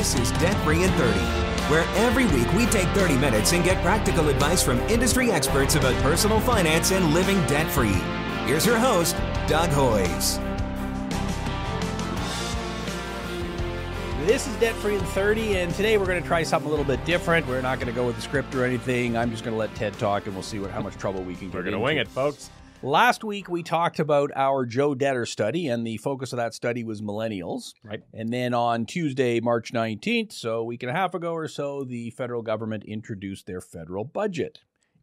This is Debt Free in 30, where every week we take 30 minutes and get practical advice from industry experts about personal finance and living debt-free. Here's your host, Doug Hoyes. This is Debt Free in 30, and today we're going to try something a little bit different. We're not going to go with the script or anything. I'm just going to let Ted talk, and we'll see how much trouble we can get into. We're going to wing it, folks. Last week, we talked about our Joe Debtor study, and the focus of that study was millennials. Right. And then on Tuesday, March 19th, so a week and a half ago or so, the federal government introduced their federal budget.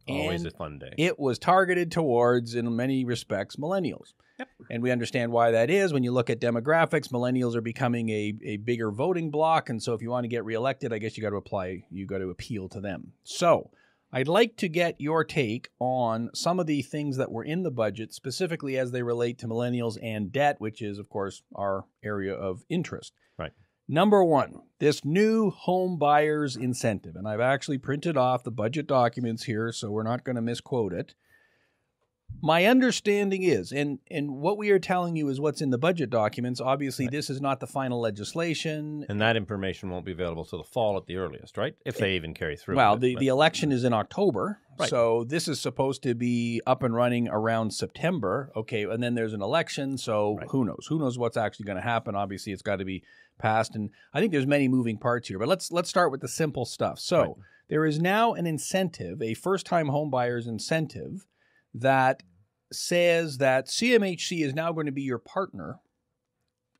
Always And a fun day. it was targeted towards, in many respects, millennials. Yep. And we understand why that is. When you look at demographics, millennials are becoming a bigger voting bloc. And so if you want to get reelected, I guess you got to appeal to them. So I'd like to get your take on some of the things that were in the budget, specifically as they relate to millennials and debt, which is, of course, our area of interest. Right. Number one, this new home buyers incentive. And I've actually printed off the budget documents here, so we're not going to misquote it. My understanding is, and what we are telling you is what's in the budget documents. Obviously, Right. This is not the final legislation. And that information won't be available till the fall at the earliest, right? If they even carry through. Well, with it, the election is in October, Right. so this is supposed to be up and running around September. Okay, and then there's an election, so Right. who knows? Who knows what's actually going to happen? Obviously, it's got to be passed, and I think there's many moving parts here. But let's start with the simple stuff. So Right. there is now an incentive, a first-time home buyers incentive, that says that CMHC is now going to be your partner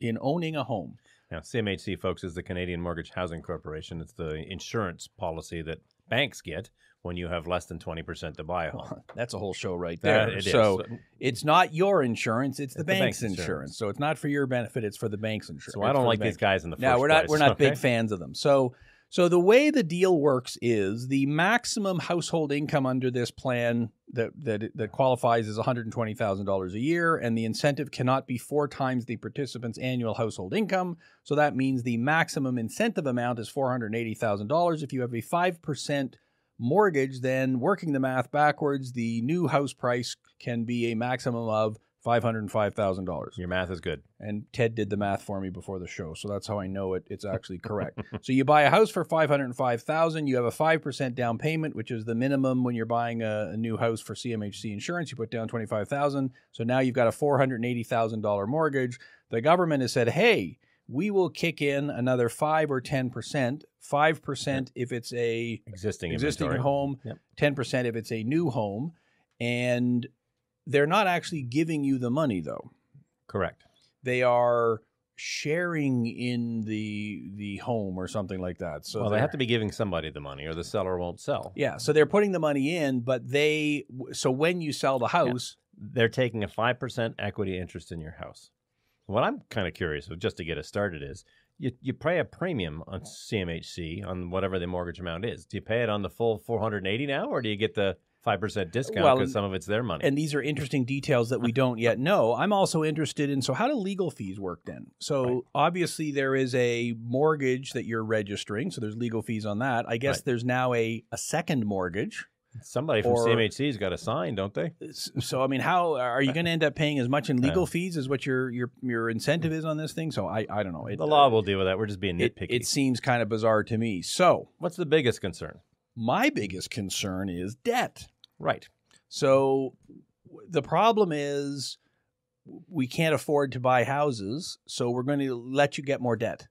in owning a home. Now, CMHC, folks, is the Canadian Mortgage Housing Corporation. It's the insurance policy that banks get when you have less than 20% to buy a home. That's a whole show right That there. it is. So it's not your insurance; it's the bank's bank's insurance. So it's not for your benefit; it's for the bank's insurance. So I don't like these guys in the first No, we're not. place, We're not okay? big fans of them. So the way the deal works is the maximum household income under this plan that qualifies is $120,000 a year, and the incentive cannot be 4 times the participant's annual household income. So that means the maximum incentive amount is $480,000. If you have a 5% mortgage, then working the math backwards, the new house price can be a maximum of $505,000. Your math is good. And Ted did the math for me before the show, so that's how I know it's actually correct. So you buy a house for $505,000. You have a 5% down payment, which is the minimum when you're buying a new house for CMHC insurance. You put down $25,000. So now you've got a $480,000 mortgage. The government has said, hey, we will kick in another 5 or 10%. 5% if it's a Existing existing inventory. home, Yep. 10% if it's a new home, and they're not actually giving you the money, though. Correct. They are sharing in the home or something like that. So Well, they have to be giving somebody the money or the seller won't sell. Yeah, so they're putting the money in, but so when you sell the house, They're taking a 5% equity interest in your house. What I'm kind of curious of, just to get us started, is you pay a premium on CMHC on whatever the mortgage amount is. Do you pay it on the full $480 now, or do you get the 5% discount because some of it's their money? And these are interesting details that we don't yet know. I'm also interested in, so how do legal fees work then? So Right. obviously there is a mortgage that you're registering, so there's legal fees on that. I guess Right. There's now a second mortgage. Somebody from or- CMHC's got a sign, don't they? So, I mean, how are you going to end up paying as much in legal fees as what your incentive is on this thing? So I don't know. The law will deal with that. We're just being nitpicky. It seems kind of bizarre to me. So What's the biggest concern? my biggest concern is debt. Right. So the problem is we can't afford to buy houses, so we're going to let you get more debt.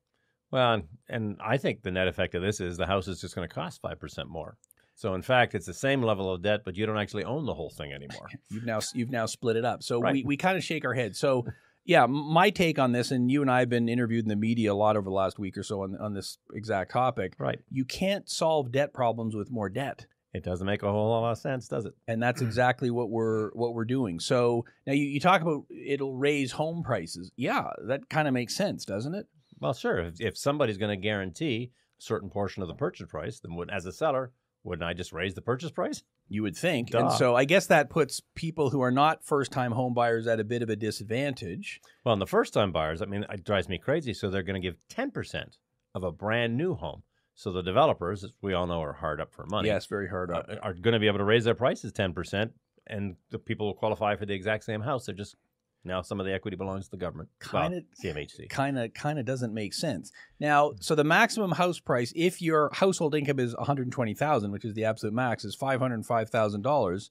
Well, and I think the net effect of this is the house is just going to cost 5% more. So, in fact, it's the same level of debt, but you don't actually own the whole thing anymore. You've now split it up. So Right. we kind of shake our heads. So, yeah, my take on this, and you and I have been interviewed in the media a lot over the last week or so on this exact topic. Right. You can't solve debt problems with more debt. It doesn't make a whole lot of sense, does it? And that's exactly what we're doing. So now you talk about it'll raise home prices. Yeah, that kind of makes sense, doesn't it? Well, sure. If somebody's going to guarantee a certain portion of the purchase price, then as a seller, wouldn't I just raise the purchase price? You would think. Duh. And so I guess that puts people who are not first-time home buyers at a bit of a disadvantage. Well, and the first-time buyers, I mean, it drives me crazy. So they're going to give 10% of a brand new home. So the developers, as we all know, are hard up for money. Yes, very hard up. Are going to be able to raise their prices 10%, and the people will qualify for the exact same house. They're just Now some of the equity belongs to the government. CMHC. Kind of doesn't make sense. Now, so the maximum house price, if your household income is $120,000, which is the absolute max, is $505,000.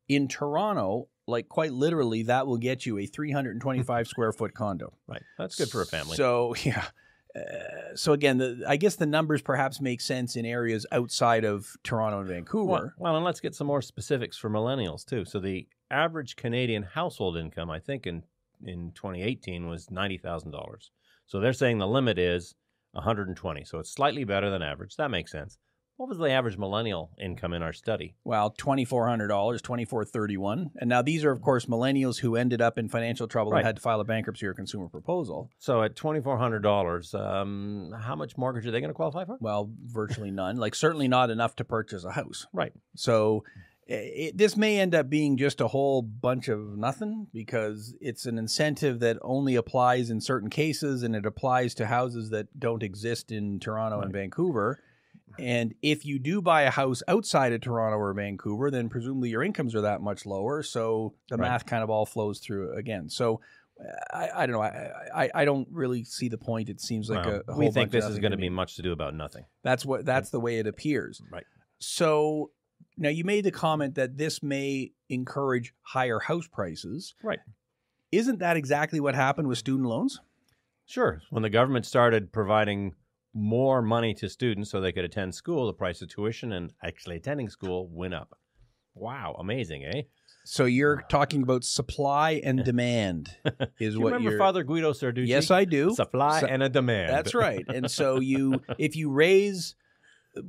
In Toronto, like quite literally, that will get you a 325 square foot condo. Right. That's good for a family. So, yeah. So again, I guess the numbers perhaps make sense in areas outside of Toronto and Vancouver. Well, and let's get some more specifics for millennials too. So the average Canadian household income, I think in 2018 was $90,000. So they're saying the limit is 120. So it's slightly better than average. That makes sense. What was the average millennial income in our study? Well, $2,400, $2,431. And now these are, of course, millennials who ended up in financial trouble and had to file a bankruptcy or consumer proposal. So at $2,400, how much mortgage are they going to qualify for? Well, virtually none. Like certainly not enough to purchase a house. Right. So this may end up being just a whole bunch of nothing because it's an incentive that only applies in certain cases and it applies to houses that don't exist in Toronto and Vancouver. And if you do buy a house outside of Toronto or Vancouver, then presumably your incomes are that much lower. So the math kind of all flows through again. So I don't know. I don't really see the point. It seems like a whole we think bunch this of is going to be much to do about nothing. That's the way it appears. Right. So now you made the comment that this may encourage higher house prices. Right. Isn't that exactly what happened with student loans? Sure. When the government started providing more money to students so they could attend school, the price of tuition and actually attending school went up. Wow, amazing, eh? So you're talking about supply and demand is you what remember Father Guido Sarducci? Yes, I do. Supply and a demand. That's right. And so if you raise, the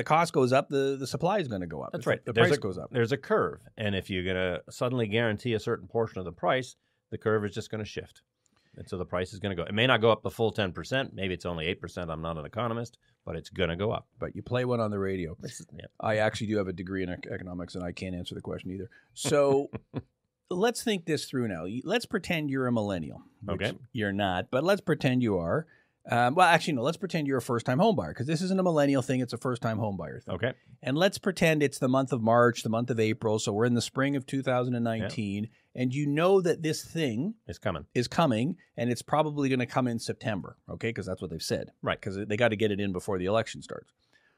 cost goes up, the supply is going to go up. That's right. The price goes up. There's a curve, and if you're going to suddenly guarantee a certain portion of the price, the curve is just going to shift. And so the price is going to go. It may not go up the full 10%. Maybe it's only 8%. I'm not an economist, but it's going to go up. But you play one on the radio. Yeah. I actually do have a degree in economics, and I can't answer the question either. So let's think this through now. Let's pretend you're a millennial. Okay. You're not, but let's pretend you are. Well, actually, no. Let's pretend you're a first-time home buyer because this isn't a millennial thing. It's a first-time home buyer thing. Okay. And let's pretend it's the month of March, the month of April. So we're in the spring of 2019, and you know that this thing is coming, and it's probably going to come in September. Okay, because that's what they've said. Right. Because they got to get it in before the election starts.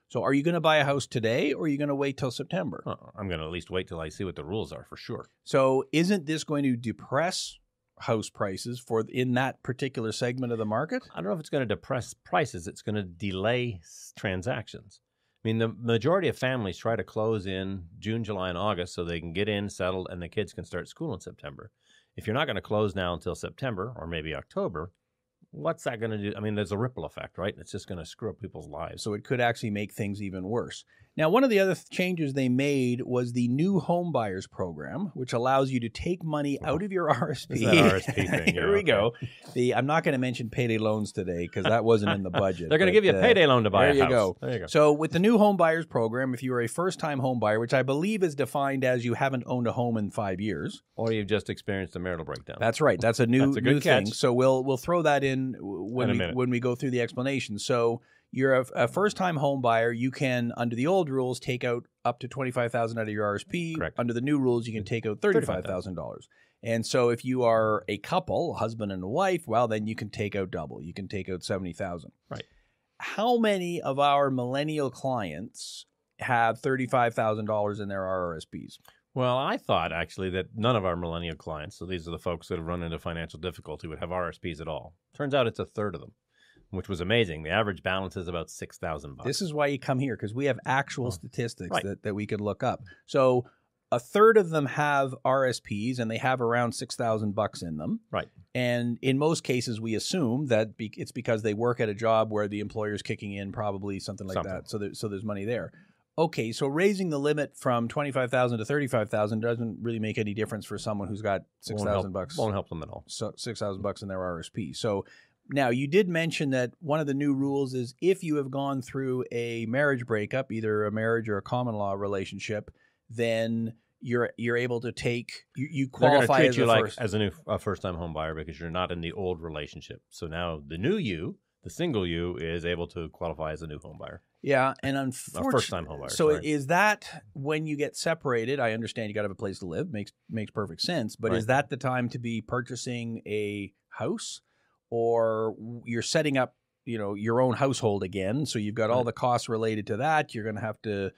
So are you going to buy a house today, or are you going to wait till September? I'm going to at least wait till I see what the rules are for sure. So isn't this going to depress house prices in that particular segment of the market? I don't know if it's going to depress prices. It's going to delay transactions. I mean, the majority of families try to close in June, July, and August so they can get in, settled, and the kids can start school in September. If you're not going to close now until September or maybe October, what's that going to do? I mean, there's a ripple effect, right? It's just going to screw up people's lives. So it could actually make things even worse. Now, one of the other changes they made was the new home buyers program, which allows you to take money out of your RSP. It's that RSP thing. Here we go. I'm not going to mention payday loans today because that wasn't in the budget. They're going to give you a payday loan to buy a house. There you go. So with the new home buyers program, if you are a first-time home buyer, which I believe is defined as you haven't owned a home in 5 years. Or you've just experienced a marital breakdown. That's right. That's a new thing. Catch. So we'll throw that in when we go through the explanation. So you're a first-time home buyer. You can, under the old rules, take out up to $25,000 out of your RSP. Correct. Under the new rules, you can take out $35,000. And so if you are a couple, a husband and a wife, well, then you can take out double. You can take out $70,000. Right. How many of our millennial clients have $35,000 in their RRSPs? Well, I thought actually that none of our millennial clients, so these are the folks that have run into financial difficulty, would have RSPs at all. Turns out it's a third of them, which was amazing. The average balance is about $6,000. This is why you come here, because we have actual statistics that we could look up. So a third of them have RSPs, and they have around $6,000 in them. Right. And in most cases, we assume that it's because they work at a job where the employer's kicking in, probably something like that. So there's money there. Okay, so raising the limit from $25,000 to $35,000 doesn't really make any difference for someone who's got $6,000. Won't help them at all. So $6,000 in their RSP. So now you did mention that one of the new rules is if you have gone through a marriage breakup, either a marriage or a common law relationship, then you're able to take you qualify They're going to treat you as a new first-time home buyer because you're not in the old relationship. So now the new you, the single you, is able to qualify as a new home buyer. Yeah, and A first-time unfortunately, homebuyer. so sorry. is that when you get separated? I understand you got to have a place to live. Makes perfect sense. But Right. is that the time to be purchasing a house, or you're setting up, your own household again? So you've got all Right. the costs related to that. You're going to have to,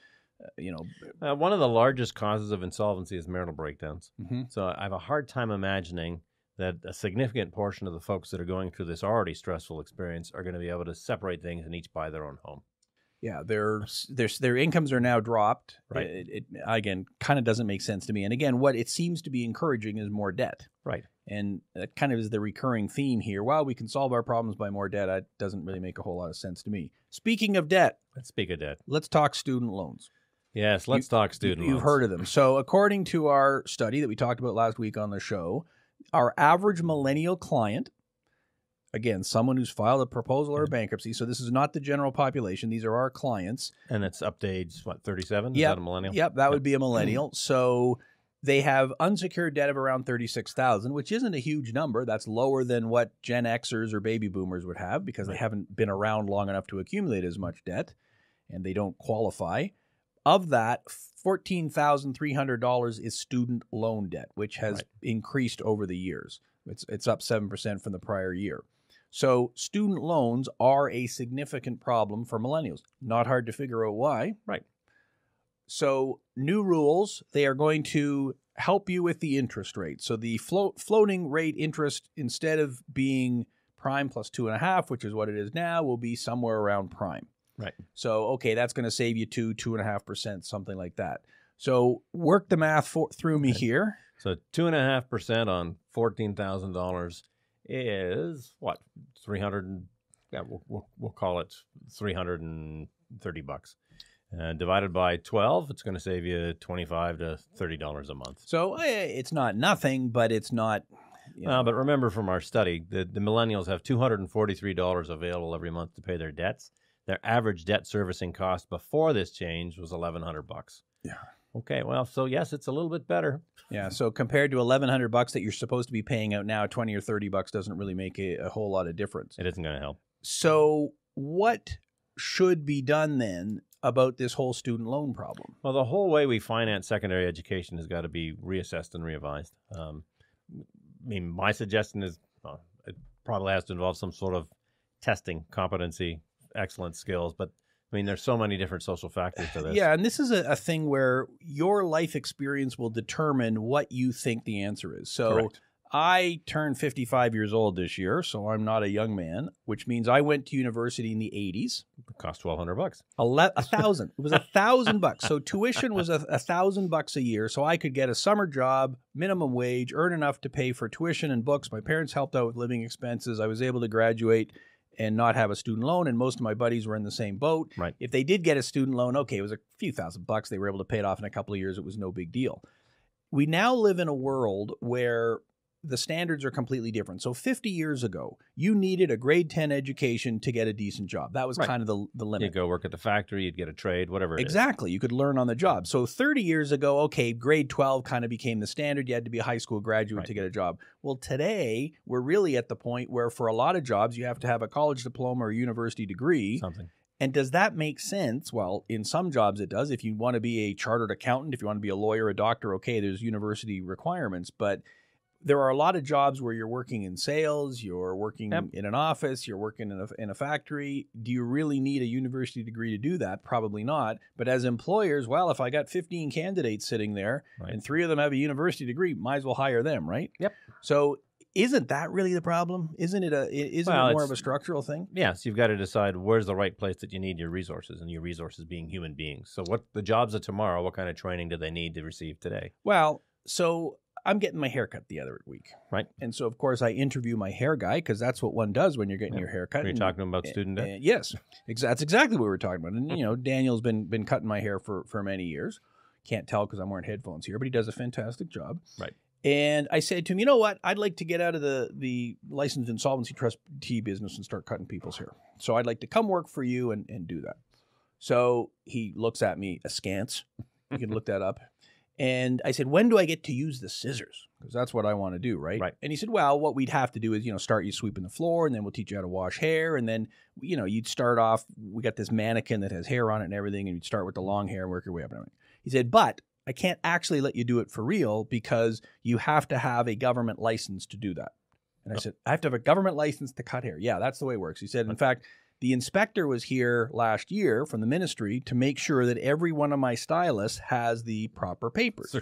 One of the largest causes of insolvency is marital breakdowns. Mhm. So I have a hard time imagining that a significant portion of the folks that are going through this already stressful experience are going to be able to separate things and each buy their own home. Yeah, their incomes are now dropped. Right. It again kind of doesn't make sense to me. And again, what it seems to be encouraging is more debt. Right. And that kind of is the recurring theme here. While we can solve our problems by more debt, that doesn't really make a whole lot of sense to me. Speaking of debt, Let's speak of debt. let's talk student loans. Yes, let's talk student loans. You've heard of them. So according to our study that we talked about last week on the show, our average millennial client, again, someone who's filed a proposal or a bankruptcy, so this is not the general population. These are our clients. And it's up to age, 37? Is Yep. that a millennial? Yep, that would be a millennial. So they have unsecured debt of around $36,000, which isn't a huge number. That's lower than what Gen Xers or baby boomers would have because they haven't been around long enough to accumulate as much debt, and they don't qualify. Of that, $14,300 is student loan debt, which has increased over the years. It's up 7% from the prior year. So student loans are a significant problem for millennials. Not hard to figure out why. Right. So new rules, they are going to help you with the interest rate. So the floating rate interest, instead of being prime plus 2.5, which is what it is now, will be somewhere around prime. Right. So, okay, that's going to save you 2.5%, something like that. So work the math through me here. So 2.5% on $14,000 is what? 300. Yeah, we'll call it $330. Divided by 12, it's going to save you $25 to $30 a month. So it's not nothing, but it's not. But remember from our study, the millennials have $243 available every month to pay their debts. Their average debt servicing cost before this change was $1,100. Yeah. Okay, well, so yes, it's a little bit better. Yeah, so compared to $1,100 that you're supposed to be paying out now, $20 or $30 doesn't really make a whole lot of difference. It isn't going to help. So what should be done then about this whole student loan problem? Well, the whole way we finance secondary education has got to be reassessed and revised. My suggestion is it probably has to involve some sort of testing, competency, excellent skills, but there's so many different social factors to this. Yeah, and this is a thing where your life experience will determine what you think the answer is. So Correct. I turned 55 years old this year, so I'm not a young man, which means I went to university in the 80s. It cost $1,200. $1,000. It was $1,000. So tuition was $1,000 a year. So I could get a summer job, minimum wage, earn enough to pay for tuition and books. My parents helped out with living expenses. I was able to graduate and not have a student loan, and most of my buddies were in the same boat. Right. If they did get a student loan, okay, it was a few $1,000. They were able to pay it off in a couple of years. It was no big deal. We now live in a world where the standards are completely different. So 50 years ago, you needed a grade 10 education to get a decent job. That was kind of the limit. You'd go work at the factory, you'd get a trade, whatever it is. Exactly. You could learn on the job. So 30 years ago, okay, grade 12 kind of became the standard. You had to be a high school graduate to get a job. Well, today, we're really at the point where for a lot of jobs, you have to have a college diploma or university degree. Something. And does that make sense? Well, in some jobs it does. If you want to be a chartered accountant, if you want to be a lawyer, a doctor, okay, there's university requirements. But there are a lot of jobs where you're working in sales, you're working in an office, you're working in a factory. Do you really need a university degree to do that? Probably not. But as employers, well, if I got 15 candidates sitting there and 3 of them have a university degree, might as well hire them, right? Yep. So isn't that really the problem? Isn't it it more of a structural thing? Yes, you've got to decide where's the right place that you need your resources, and your resources being human beings. So what the jobs of tomorrow, what kind of training do they need to receive today? Well, so I'm getting my hair cut the other week. Right. And so, of course, I interview my hair guy because that's what one does when you're getting your hair cut. Are you talking about student debt? Yes. That's exactly what we were talking about. And, Daniel's been cutting my hair for many years. Can't tell because I'm wearing headphones here, but he does a fantastic job. Right. And I said to him, you know what? I'd like to get out of the licensed insolvency trustee business and start cutting people's hair. So I'd like to come work for you and do that. So he looks at me askance. You can look that up. And I said, when do I get to use the scissors? Because that's what I want to do, right? Right. And he said, well, what we'd have to do is, start you sweeping the floor, and then we'll teach you how to wash hair. And then, you'd start off, we got this mannequin that has hair on it and everything, and you'd start with the long hair and work your way up and everything. He said, but I can't actually let you do it for real because you have to have a government license to do that. And I said, I have to have a government license to cut hair. Yeah, that's the way it works. He said, in fact, the inspector was here last year from the ministry to make sure that every one of my stylists has the proper papers. The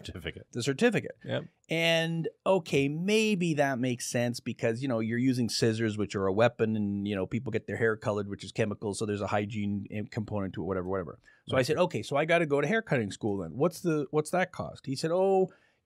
certificate. Yep. And okay, maybe that makes sense because, you're using scissors, which are a weapon, and, people get their hair colored, which is chemicals. So there's a hygiene component to it, whatever. So I said, okay, so I got to go to hair cutting school then. What's that cost? He said,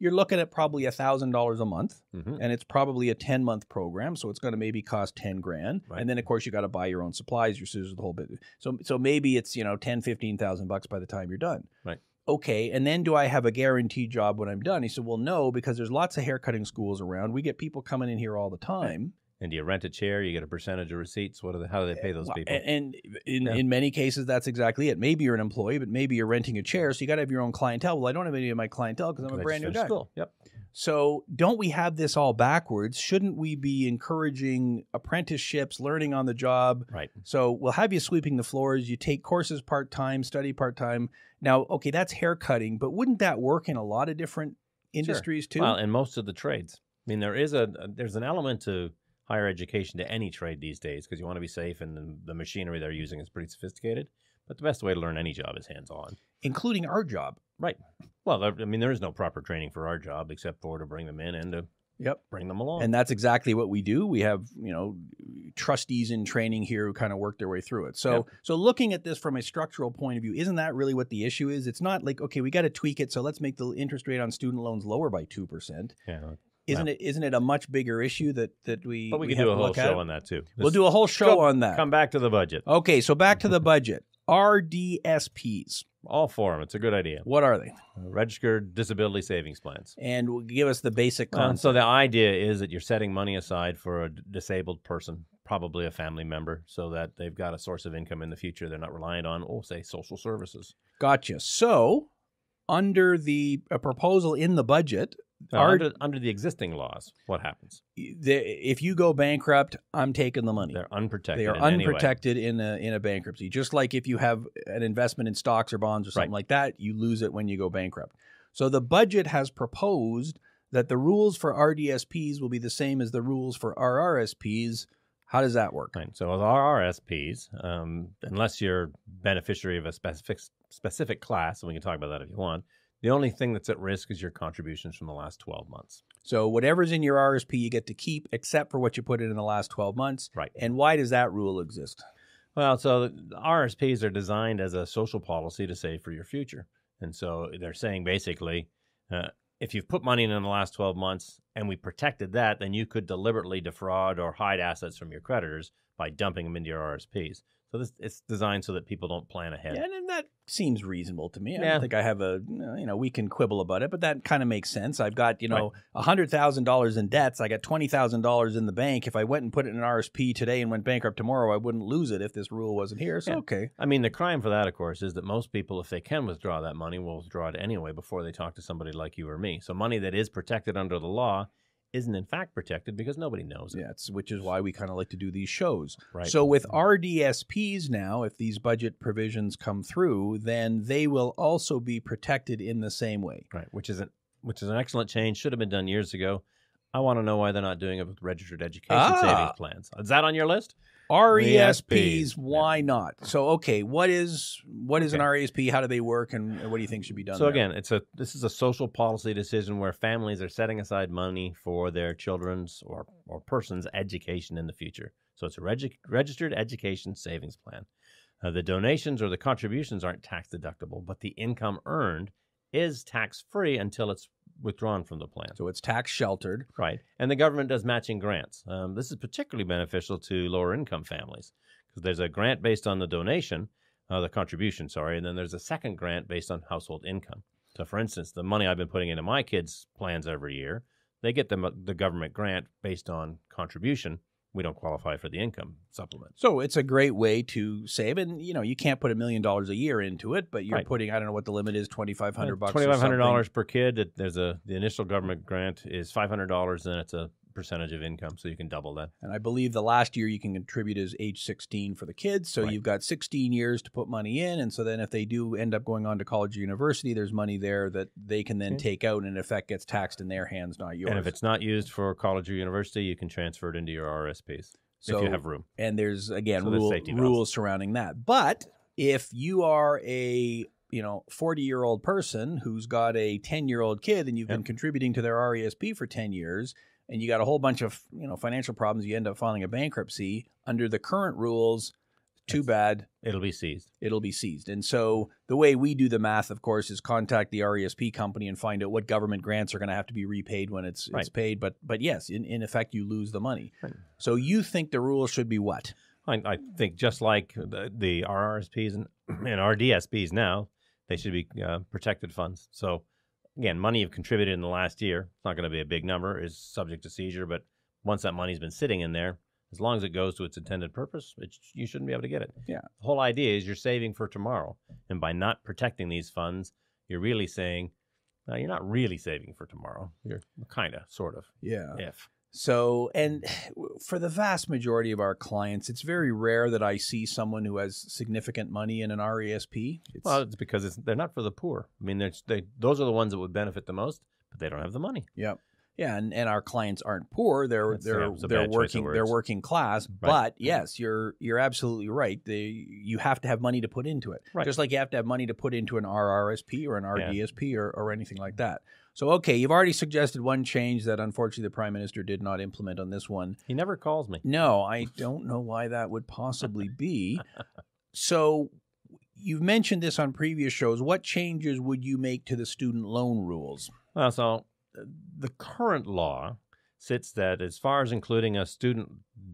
you're looking at probably $1,000 a month, and it's probably a 10-month program, so it's going to maybe cost $10,000. Right. And then, of course, you got to buy your own supplies, your scissors, the whole bit. So maybe it's $10,000-15,000 by the time you're done. Right. Okay, and then do I have a guaranteed job when I'm done? He said, well, no, because there's lots of hair cutting schools around. We get people coming in here all the time. And do you rent a chair? You get a percentage of receipts. How do they pay those people? And in many cases, that's exactly it. Maybe you're an employee, but maybe you're renting a chair, so you got to have your own clientele. Well, I don't have any of my clientele because I'm a brand new guy. School. Yep. So don't we have this all backwards? Shouldn't we be encouraging apprenticeships, learning on the job? Right. So we'll have you sweeping the floors. You take courses part-time, study part-time. Now, okay, that's hair cutting, but wouldn't that work in a lot of different industries too? Well, in most of the trades. I mean, there's an element to higher education to any trade these days because you want to be safe and the machinery they're using is pretty sophisticated. But the best way to learn any job is hands-on. Including our job. Right. Well, I mean, there is no proper training for our job except for to bring them in and to bring them along. And that's exactly what we do. We have, trustees in training here who kind of work their way through it. So so looking at this from a structural point of view, isn't that really what the issue is? It's not like, okay, we got to tweak it, so let's make the interest rate on student loans lower by 2%. Yeah. Isn't it a much bigger issue that we But we can do a whole show on that too. We'll do a whole show on that. Come back to the budget. Okay, so back to the budget. RDSPs. All for them. It's a good idea. What are they? Registered Disability Savings Plans. And give us the basic concept. So the idea is that you're setting money aside for a disabled person, probably a family member, so that they've got a source of income in the future. They're not reliant on, say, social services. Gotcha. So under the proposal in the budget, under the existing laws, what happens? If you go bankrupt, I'm taking the money. They're unprotected. They are unprotected in a bankruptcy. Just like if you have an investment in stocks or bonds or something like that, you lose it when you go bankrupt. So the budget has proposed that the rules for RDSPs will be the same as the rules for RRSPs. How does that work? Right. So with RRSPs, unless you're beneficiary of a specific class, and we can talk about that if you want, the only thing that's at risk is your contributions from the last 12 months. So whatever's in your RRSP, you get to keep, except for what you put in the last 12 months. Right. And why does that rule exist? Well, so the RRSPs are designed as a social policy to save for your future. And so they're saying basically, if you've put money in the last 12 months and we protected that, then you could deliberately defraud or hide assets from your creditors by dumping them into your RRSPs. So it's designed so that people don't plan ahead. Yeah, and that seems reasonable to me. I don't think I have we can quibble about it, but that kind of makes sense. I've got, $100,000 in debts. I got $20,000 in the bank. If I went and put it in an RSP today and went bankrupt tomorrow, I wouldn't lose it if this rule wasn't here. So, okay. I mean, the crime for that, of course, is that most people, if they can withdraw that money, will withdraw it anyway before they talk to somebody like you or me. So money that is protected under the law isn't in fact protected because nobody knows it. Yeah, which is why we kind of like to do these shows. Right. So with RDSPs now, if these budget provisions come through, then they will also be protected in the same way. Right, which is an excellent change. Should have been done years ago. I want to know why they're not doing it with registered education savings plans. Is that on your list? RESPs, why not? So, okay, what is an RESP? How do they work, and what do you think should be done? So again, this is a social policy decision where families are setting aside money for their children's or person's education in the future. So it's a registered education savings plan. The donations or the contributions aren't tax deductible, but the income earned is tax-free until it's withdrawn from the plan. So it's tax sheltered. Right. And the government does matching grants. This is particularly beneficial to lower income families because there's a grant based on the donation, the contribution, and then there's a second grant based on household income. So for instance, the money I've been putting into my kids' plans every year, they get the government grant based on contribution, we don't qualify for the income supplement. So it's a great way to save, and you can't put $1 million a year into it, but you're putting, I don't know what the limit is, $2,500 bucks. $2,500 per kid. The initial government grant is $500, and it's a percentage of income, so you can double that. And I believe the last year you can contribute is age 16 for the kids, so you've got 16 years to put money in, and so then if they do end up going on to college or university, there's money there that they can then take out, and in effect gets taxed in their hands, not yours. And if it's not used for college or university, you can transfer it into your RRSPs if you have room. And there's, again, rules surrounding that. But if you are a 40-year-old person who's got a 10-year-old kid and you've been contributing to their RESP for 10 years, and you got a whole bunch of financial problems, you end up filing a bankruptcy, under the current rules, too bad. It'll be seized. It'll be seized. And so the way we do the math, of course, is contact the RESP company and find out what government grants are going to have to be repaid when it's paid. But yes, in effect, you lose the money. Right. So you think the rules should be what? I think just like the RRSPs and RDSPs now, they should be protected funds. So again, money you've contributed in the last year, it's not going to be a big number, is subject to seizure. But once that money's been sitting in there, as long as it goes to its intended purpose, you shouldn't be able to get it. Yeah. The whole idea is you're saving for tomorrow. And by not protecting these funds, you're really saying, no, you're not really saving for tomorrow. You're kind of, sort of. Yeah. So, and for the vast majority of our clients, it's very rare that I see someone who has significant money in an RESP. It's because they're not for the poor. I mean, those are the ones that would benefit the most, but they don't have the money. Yep. Yeah, and our clients aren't poor; they're working class. But yes, you're absolutely right. You have to have money to put into it, just like you have to have money to put into an RRSP or an RDSP or anything like that. So, okay, you've already suggested one change that unfortunately the Prime Minister did not implement on this one. He never calls me. No, I don't know why that would possibly be. So, you've mentioned this on previous shows. What changes would you make to the student loan rules? Well, so the current law sits that as far as including a student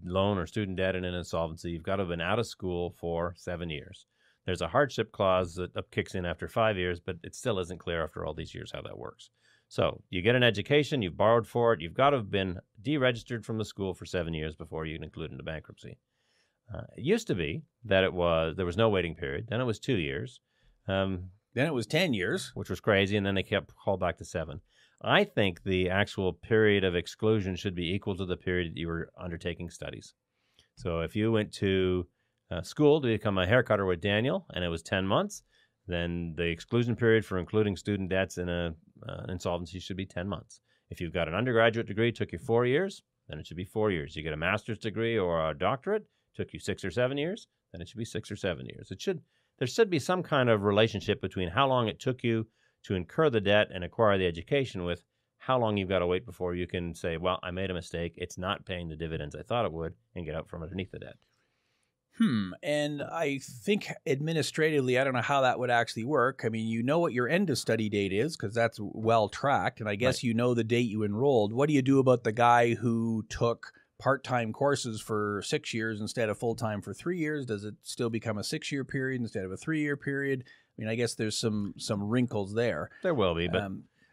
loan or student debt in an insolvency, you've got to have been out of school for 7 years. There's a hardship clause that kicks in after 5 years, but it still isn't clear after all these years how that works. So you get an education, you've borrowed for it, you've got to have been deregistered from the school for 7 years before you can include it into bankruptcy. It used to be that there was no waiting period. Then it was 2 years. Then it was 10 years. Which was crazy, and then they kept called back to 7. I think the actual period of exclusion should be equal to the period that you were undertaking studies. So if you went to school to become a haircutter with Daniel, and it was 10 months, then the exclusion period for including student debts in an insolvency should be 10 months. If you've got an undergraduate degree, it took you 4 years, then it should be 4 years. You get a master's degree or a doctorate, took you 6 or 7 years, then it should be 6 or 7 years. There should be some kind of relationship between how long it took you to incur the debt and acquire the education with how long you've got to wait before you can say, well, I made a mistake, it's not paying the dividends I thought it would, and get out from underneath the debt. And I think administratively, I don't know how that would actually work. I mean, you know what your end of study date is because that's well tracked, and I guess you know the date you enrolled. What do you do about the guy who took part-time courses for 6 years instead of full-time for 3 years? Does it still become a 6-year period instead of a 3-year period? I mean, I guess there's some wrinkles there. There will be, but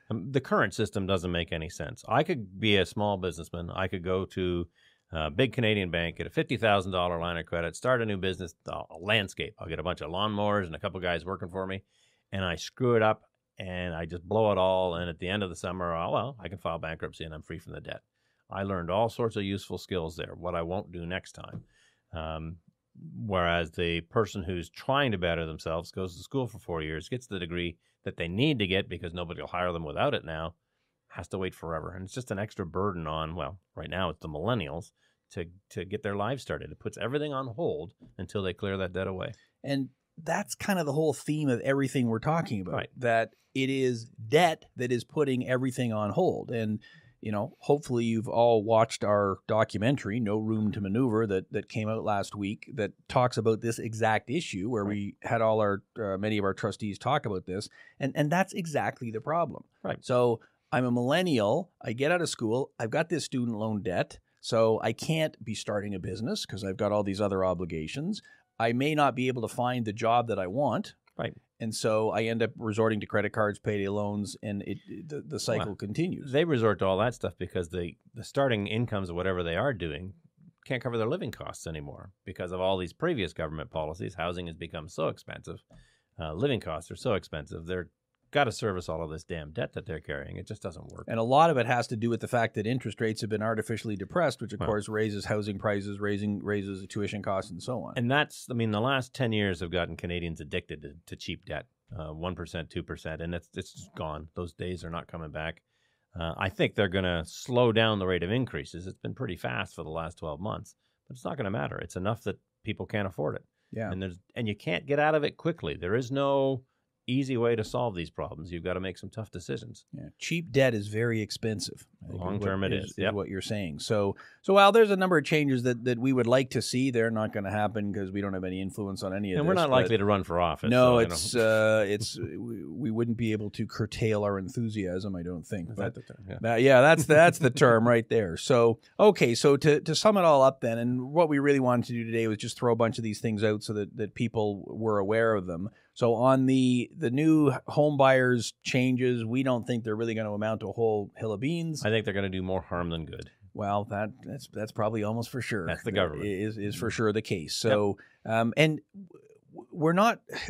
the current system doesn't make any sense. I could be a small businessman. I could go to a big Canadian bank, get a $50,000 line of credit, start a new business, a landscape. I'll get a bunch of lawnmowers and a couple guys working for me, and I screw it up, and I just blow it all, and at the end of the summer, I can file bankruptcy, and I'm free from the debt. I learned all sorts of useful skills there, what I won't do next time. Whereas the person who's trying to better themselves goes to school for 4 years, gets the degree that they need to get because nobody will hire them without it now, has to wait forever. And it's just an extra burden on, right now it's the millennials to get their lives started. It puts everything on hold until they clear that debt away. And that's kind of the whole theme of everything we're talking about, that it is debt that is putting everything on hold. And hopefully you've all watched our documentary, No Room to Maneuver, that came out last week that talks about this exact issue where we had all many of our trustees talk about this. And that's exactly the problem. Right. So I'm a millennial. I get out of school. I've got this student loan debt. So I can't be starting a business because I've got all these other obligations. I may not be able to find the job that I want. Right. And so I end up resorting to credit cards, payday loans, and the cycle continues. They resort to all that stuff because the starting incomes of whatever they are doing cover their living costs anymore because of all these previous government policies. Housing has become so expensive. Living costs are so expensive. They're got to service all of this damn debt that they're carrying. It just doesn't work. And a lot of it has to do with the fact that interest rates have been artificially depressed, which of course raises housing prices, raises tuition costs, and so on. And that's, I mean, the last 10 years have gotten Canadians addicted to cheap debt, 1%, 2%, and it's just gone. Those days are not coming back. I think they're going to slow down the rate of increases. It's been pretty fast for the last 12 months, but it's not going to matter. It's enough that people can't afford it. Yeah. And you can't get out of it quickly. There is no easy way to solve these problems. You've got to make some tough decisions. Yeah. Cheap debt is very expensive. Long term, it is. Is what you're saying. So while there's a number of changes that we would like to see, they're not going to happen because we don't have any influence on any of this. And we're not likely to run for office. No, so, we wouldn't be able to curtail our enthusiasm, I don't think. Is that the term? That's the term right there. So okay, so to sum it all up then, and what we really wanted to do today was just throw a bunch of these things out so that people were aware of them. So on the new home buyers changes, we don't think they're really going to amount to a whole hill of beans. I think they're going to do more harm than good. Well, that's probably almost for sure. That's the government. Is for sure the case. So, and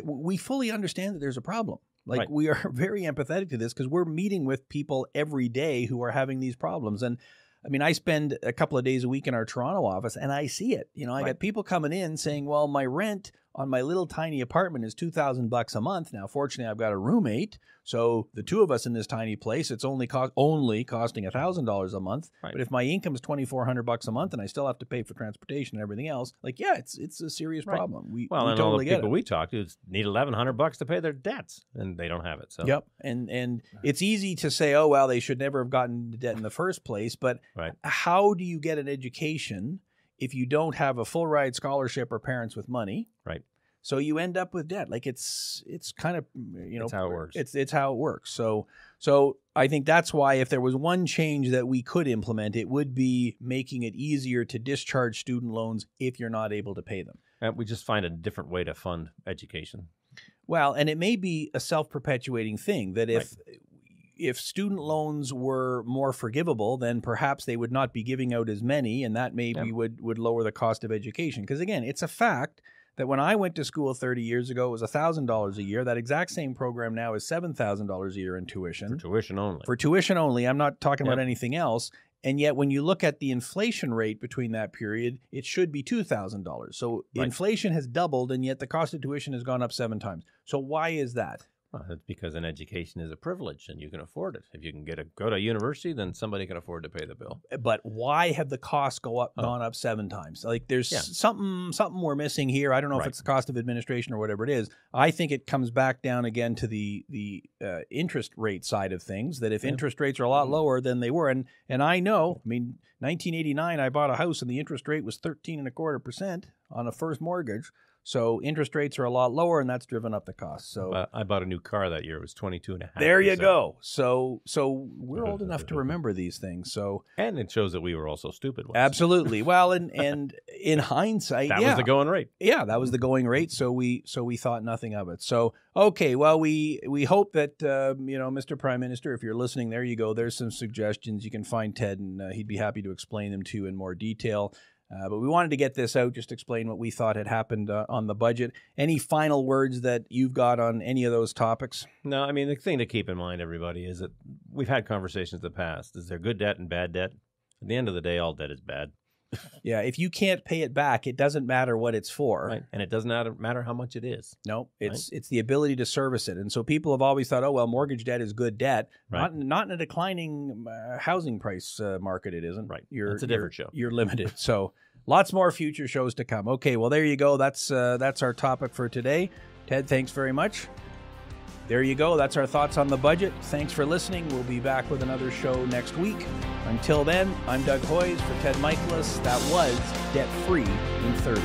we fully understand that there's a problem. Like we are very empathetic to this because we're meeting with people every day who are having these problems. And I mean, I spend a couple of days a week in our Toronto office and I see it. You know, I got people coming in saying, well, my rent on my little tiny apartment is $2,000 a month. Now, fortunately, I've got a roommate. So the two of us in this tiny place, it's only costing $1,000 a month. Right. But if my income is $2,400 a month and I still have to pay for transportation and everything else, like, yeah, it's a serious problem. We and totally all the get people it. we talk to need $1,100 to pay their debts, and they don't have it. So yep, and it's easy to say, oh well, they should never have gotten into debt in the first place. But how do you get an education if you don't have a full ride scholarship or parents with money? Right. So you end up with debt. Like it's kind of, it's how it works. It's how it works. So I think that's why if there was one change that we could implement, it would be making it easier to discharge student loans if you're not able to pay them. And we just find a different way to fund education. Well, and it may be a self-perpetuating thing that if student loans were more forgivable, then perhaps they would not be giving out as many, and that maybe would lower the cost of education. Because again, it's a fact that when I went to school 30 years ago, it was $1,000 a year. That exact same program now is $7,000 a year in tuition. For tuition only. For tuition only. I'm not talking about anything else. And yet when you look at the inflation rate between that period, it should be $2,000. So inflation has doubled, and yet the cost of tuition has gone up 7 times. So why is that? Well, it's because an education is a privilege and you can afford it. If you can go to a university, then somebody can afford to pay the bill. But why have the costs gone up 7 times? Like there's something we're missing here. I don't know if it's the cost of administration or whatever it is. I think it comes back down again to the interest rate side of things, that if interest rates are a lot lower than they were, and I know, I mean, 1989, I bought a house and the interest rate was 13.25% on a first mortgage. So interest rates are a lot lower, and that's driven up the cost. So I bought a new car that year. It was 22.5%. There you go. So we're old enough to remember these things. So and it shows that we were also stupid ones. Absolutely. Well, and in hindsight, that was the going rate. Yeah, that was the going rate. So we thought nothing of it. So okay, well we hope that Mr. Prime Minister, if you're listening, there you go. There's some suggestions. You can find Ted, and he'd be happy to explain them to you in more detail. But we wanted to get this out, just explain what we thought had happened on the budget. Any final words that you've got on any of those topics? No, I mean, the thing to keep in mind, everybody, is that we've had conversations in the past. Is there good debt and bad debt? At the end of the day, all debt is bad. Yeah, if you can't pay it back, it doesn't matter what it's for. Right. And it doesn't matter how much it is. No, it's the ability to service it. And so people have always thought, oh, well, mortgage debt is good debt. Right. Not in a declining housing price market, it isn't. Right. That's a different show. You're limited. So lots more future shows to come. Okay, well, there you go. That's our topic for today. Ted, thanks very much. There you go. That's our thoughts on the budget. Thanks for listening. We'll be back with another show next week. Until then, I'm Doug Hoyes for Ted Michalos. That was Debt Free in 30.